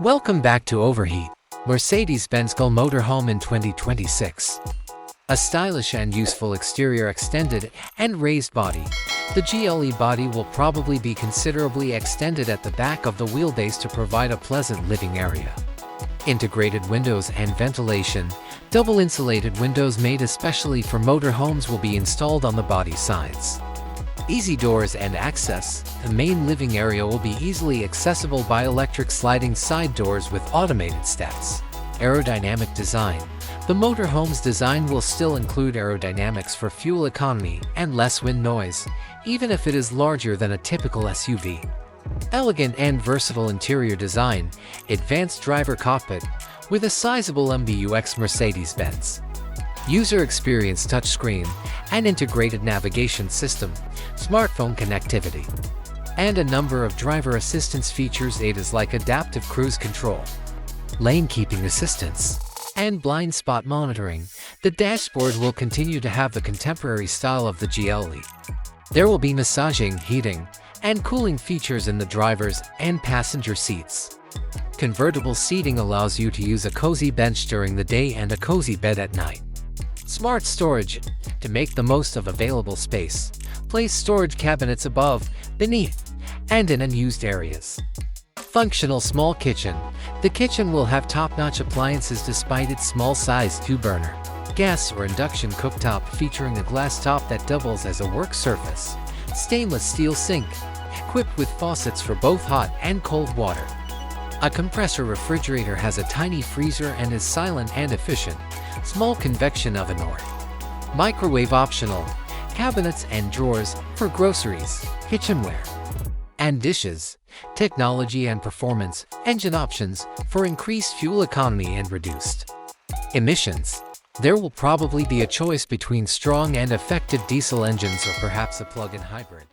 Welcome back to Overheat, Mercedes-Benz GLE Motorhome in 2026. A stylish and useful exterior extended and raised body. The GLE body will probably be considerably extended at the back of the wheelbase to provide a pleasant living area. Integrated windows and ventilation. Double-insulated windows made especially for motorhomes will be installed on the body sides. Easy doors and access. The main living area will be easily accessible by electric sliding side doors with automated steps. Aerodynamic design. The motorhome's design will still include aerodynamics for fuel economy and less wind noise, even if it is larger than a typical SUV. Elegant and versatile interior design. Advanced driver cockpit with a sizable MBUX Mercedes-Benz User Experience touchscreen and integrated navigation system, smartphone connectivity, and a number of driver assistance features like adaptive cruise control, lane keeping assistance, and blind spot monitoring. The dashboard will continue to have the contemporary style of the GLE. There will be massaging, heating, and cooling features in the driver's and passenger seats. Convertible seating allows you to use a cozy bench during the day and a cozy bed at night. Smart storage. To make the most of available space, place storage cabinets above, beneath, and in unused areas. Functional small kitchen. The kitchen will have top-notch appliances despite its small size, 2-burner gas or induction cooktop featuring a glass top that doubles as a work surface. Stainless steel sink, equipped with faucets for both hot and cold water. A compressor refrigerator has a tiny freezer and is silent and efficient. Small convection oven or microwave optional. Cabinets and drawers for groceries, kitchenware, and dishes. Technology and performance. Engine options for increased fuel economy and reduced emissions. There will probably be a choice between strong and effective diesel engines or perhaps a plug-in hybrid.